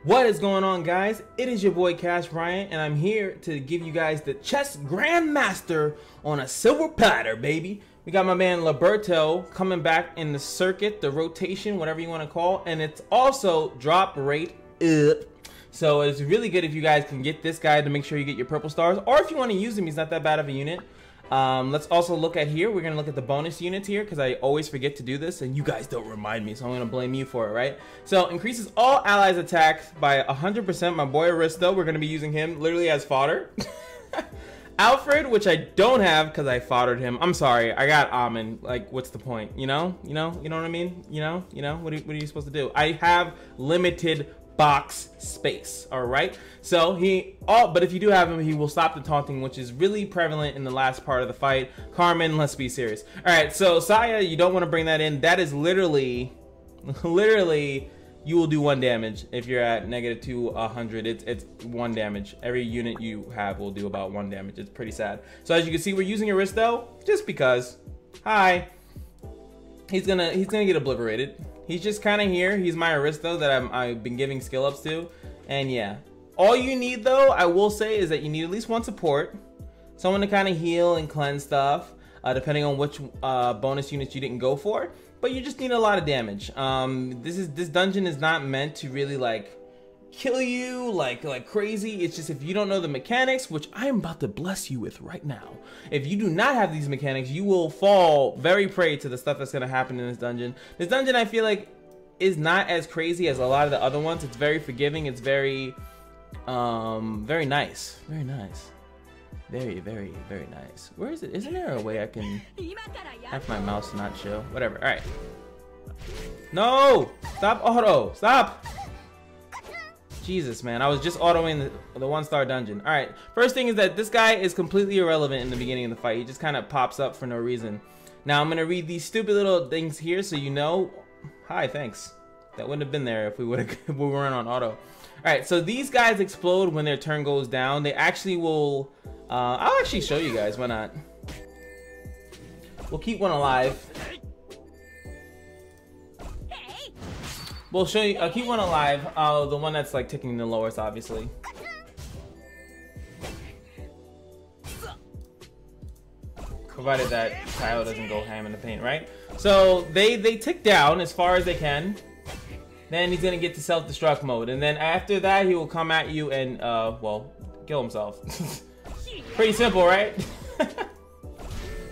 What is going on, guys? It is your boy Cash Bryant, and I'm here to give you guys the chess grandmaster on a silver platter, baby. We got my man Liberto coming back in the circuit, the rotation, whatever you want to call, and it's also drop rate up. So it's really good if you guys can get this guy to make sure you get your purple stars, or if you want to use him, he's not that bad of a unit. Let's also look at here. We're going to look at the bonus units here because I always forget to do this and you guys don't remind me, so I'm going to blame you for it, right? So increases all allies attacks by 100%. My boy Aristo, we're going to be using him literally as fodder. Alfred, which I don't have because I foddered him. I'm sorry, I got Amen. Like, what's the point? You know what I mean? You know, what are you supposed to do? I have limited box space. All right, so but if you do have him, he will stop the taunting, which is really prevalent in the last part of the fight. Carmen, let's be serious. All right, so Saya, you don't want to bring that in. That is literally you will do 1 damage if you're at -2 to 100. It's 1 damage. Every unit you have will do about 1 damage. It's pretty sad. So as you can see, we're using Aristo just because. Hi, he's gonna get obliterated. He's just kind of here. He's my Aristo that I've been giving skill ups to. And yeah, all you need though, I will say, is that you need at least 1 support. Someone to kind of heal and cleanse stuff, depending on which bonus units you didn't go for. But you just need a lot of damage. This dungeon is not meant to really like kill you like crazy. It's just if you don't know the mechanics, which I am about to bless you with right now. If you do not have these mechanics, you will fall very prey to the stuff that's gonna happen in this dungeon. This dungeon, I feel like, is not as crazy as a lot of the other ones. It's very forgiving. It's very very nice. Very nice. Very nice. Where is it? Isn't there a way I can have my mouse not show? Whatever. All right. No! Stop auto! Stop! Jesus, man, I was just autoing the 1-star dungeon. All right, first thing is that this guy is completely irrelevant in the beginning of the fight. He just kind of pops up for no reason. Now I'm gonna read these stupid little things here so you know. Hi, thanks. That wouldn't have been there if we weren't on auto. All right, so these guys explode when their turn goes down. They actually will. I'll actually show you guys. Why not? We'll keep one alive. We'll show you. I'll keep one alive. The one that's like ticking the lowest, obviously. Provided that Kyle doesn't go ham in the paint, right? So they tick down as far as they can. Then he's gonna get to self-destruct mode, and then after that he will come at you and well, kill himself. Pretty simple, right?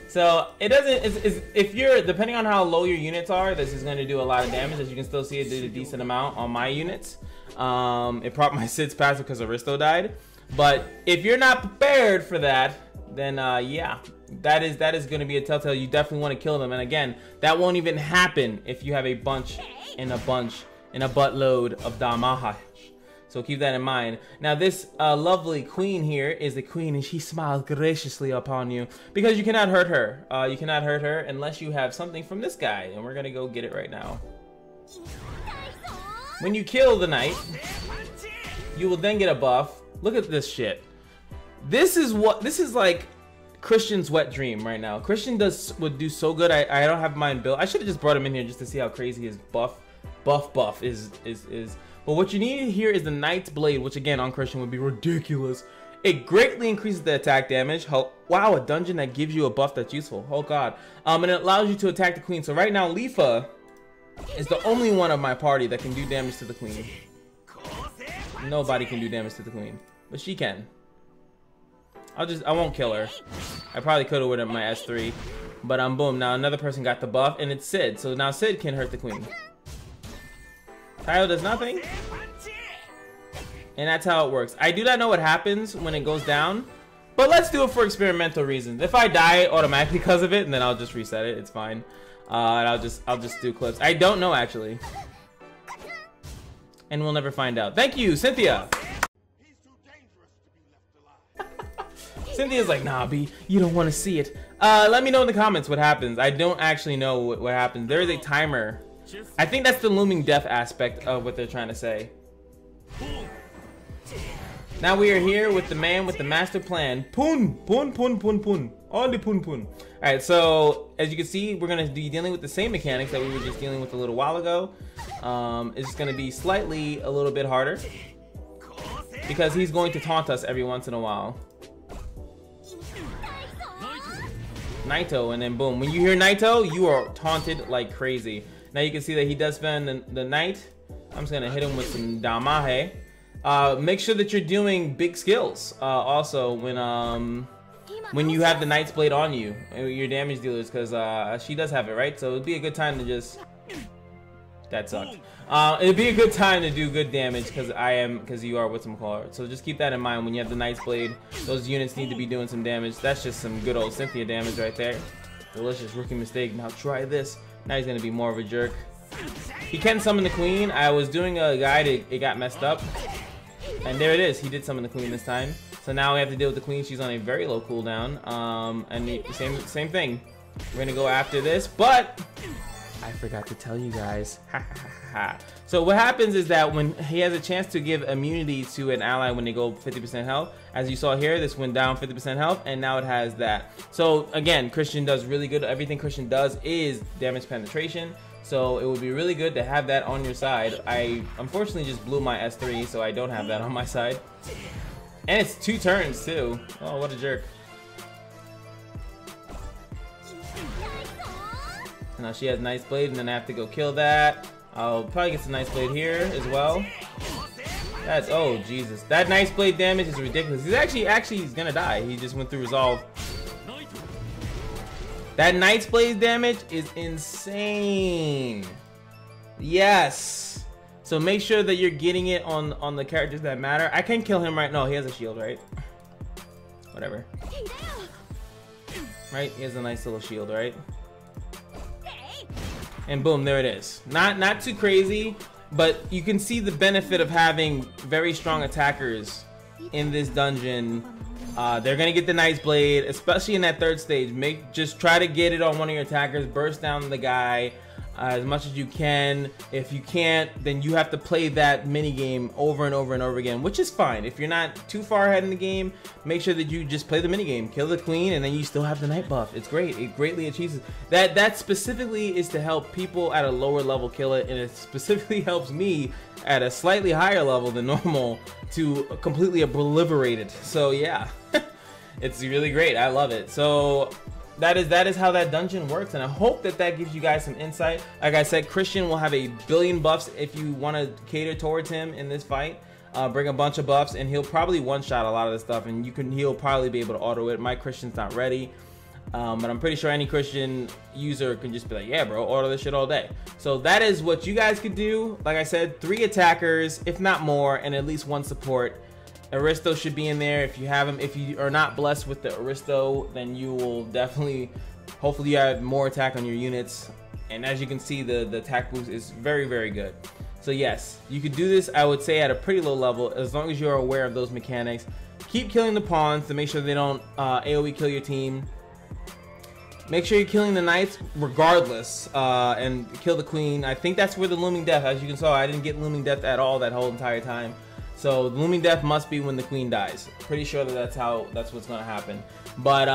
So it doesn't. If you're depending on how low your units are, this is going to do a lot of damage. As you can still see, it did a decent amount on my units. It propped my Sid's passive because Aristo died. But if you're not prepared for that, then yeah, that is going to be a telltale. You definitely want to kill them. And again, that won't even happen if you have a buttload of damage. So keep that in mind. Now this lovely queen here is the queen, and she smiles graciously upon you because you cannot hurt her. You cannot hurt her unless you have something from this guy, and we're gonna go get it right now. When you kill the knight, you will then get a buff. Look at this shit. This is like Christian's wet dream right now. Christian would do so good. I don't have mine built. I should have just brought him in here just to see how crazy his buff is. But what you need here is the Knight's Blade, which again on Christian would be ridiculous. It greatly increases the attack damage. Wow, a dungeon that gives you a buff that's useful. Oh god. And it allows you to attack the queen. So right now Lifa is the only one of my party that can do damage to the queen. Nobody can do damage to the queen, but she can. I won't kill her. I probably could have with my S3, but boom. Now another person got the buff, and it's Sid. So now Sid can hurt the queen. Kyle does nothing, and that's how it works. I do not know what happens when it goes down, but let's do it for experimental reasons. If I die automatically because of it, and then I'll just reset it. It's fine, and I'll just do clips. I don't know actually, and we'll never find out. Thank you, Cynthia. He's too dangerous to be left alive. Cynthia's like, nah, B, you don't want to see it. Let me know in the comments what happens. I don't actually know what happens. There is a timer. I think that's the looming death aspect of what they're trying to say. Now we are here with the man with the master plan. Pun. All the pun. Alright, so as you can see, we're going to be dealing with the same mechanics that we were just dealing with a little while ago. is going to be slightly a little bit harder because he's going to taunt us every once in a while. Naito, and then boom. When you hear Naito, you are taunted like crazy. Now you can see that he does spend the Knight. I'm just going to hit him with some Damahe. Make sure that you're doing big skills also when you have the Knight's Blade on you, your damage dealers, because she does have it, right? So it'd be a good time to just... That sucked. It'd be a good time to do good damage because you are whatchamacallit. So just keep that in mind when you have the Knight's Blade. Those units need to be doing some damage. That's just some good old Cynthia damage right there. Delicious rookie mistake. Now try this. Now he's gonna be more of a jerk. He can summon the Queen. I was doing a guide, it got messed up. And there it is. He did summon the Queen this time. So now we have to deal with the Queen. She's on a very low cooldown. And the same thing. We're gonna go after this, but I forgot to tell you guys. So what happens is that when he has a chance to give immunity to an ally when they go 50% health, as you saw here, this went down 50% health, and now it has that. So again, Christian does really good. Everything Christian does is damage penetration. So it would be really good to have that on your side. I unfortunately just blew my S3, so I don't have that on my side. And it's 2 turns too. Oh, what a jerk. Now she has Nice Blade, and then I have to go kill that. I'll probably get some Nice Blade here as well. That's, oh Jesus, that Nice Blade damage is ridiculous. He's he's gonna die. He just went through Resolve. That Knight's Blade damage is insane. Yes. So make sure that you're getting it on the characters that matter. I can kill him right now. He has a shield, right? Whatever. Right? He has a nice little shield, right? And boom, there it is. Not too crazy, but you can see the benefit of having very strong attackers in this dungeon. They're gonna get the Knight's Blade, especially in that 3rd stage. Just try to get it on one of your attackers, burst down the guy as much as you can. If you can't, then you have to play that mini game over and over and over again, which is fine. If you're not too far ahead in the game, make sure that you just play the mini game, kill the Queen, and then you still have the Knight buff. It's great. It greatly achieves it. That specifically is to help people at a lower level kill it, and it specifically helps me at a slightly higher level than normal to completely obliterate it. So yeah, it's really great. I love it. So that is how that dungeon works, and I hope that gives you guys some insight. Like I said, Christian will have a billion buffs if you want to cater towards him in this fight. Bring a bunch of buffs, and he'll probably one-shot a lot of the stuff, and he'll probably be able to auto it. My Christian's not ready, but I'm pretty sure any Christian user can just be like, yeah bro, auto this shit all day. So that is what you guys could do. Like I said, 3 attackers, if not more, and at least 1 support. Aristo should be in there if you have him. If you are not blessed with the Aristo, then you will definitely, hopefully you have more attack on your units. And as you can see, the attack boost is very, very good. So yes, you could do this, I would say, at a pretty low level, as long as you're aware of those mechanics. Keep killing the pawns to make sure they don't AoE kill your team. Make sure you're killing the Knights regardless, and kill the Queen. I think that's where the Looming Death, as you can see, I didn't get Looming Death at all that whole entire time. So the Looming Death must be when the Queen dies. Pretty sure that's what's gonna happen. But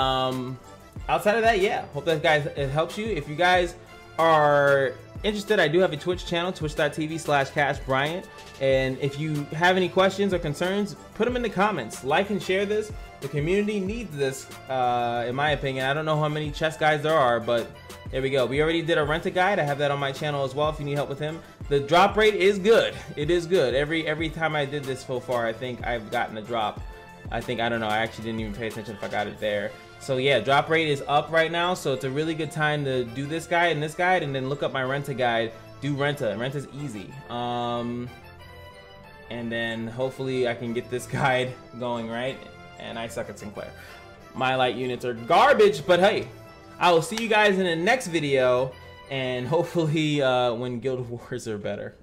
outside of that, yeah, hope that guys it helps you. If you guys are interested, I do have a Twitch channel, twitch.tv/CashBryant. And if you have any questions or concerns, put them in the comments. Like and share this. The community needs this, in my opinion. I don't know how many chess guys there are, but there we go. We already did a rent-a-guide. I have that on my channel as well if you need help with him. The drop rate is good. It is good. Every time I did this so far, I think I've gotten a drop. I don't know. I actually didn't even pay attention if I got it there. So yeah, drop rate is up right now. So it's a really good time to do this guide and this guide, and then look up my rent-a-guide. Do Renta. Renta's easy. And then hopefully I can get this guide going right. And I suck at Sinclair. My light units are garbage, but hey, I will see you guys in the next video, and hopefully when Guild Wars are better.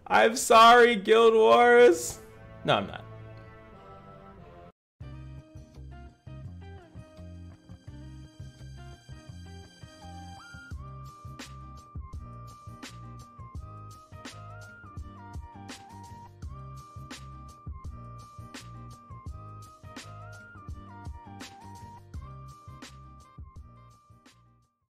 I'm sorry, Guild Wars. No, I'm not.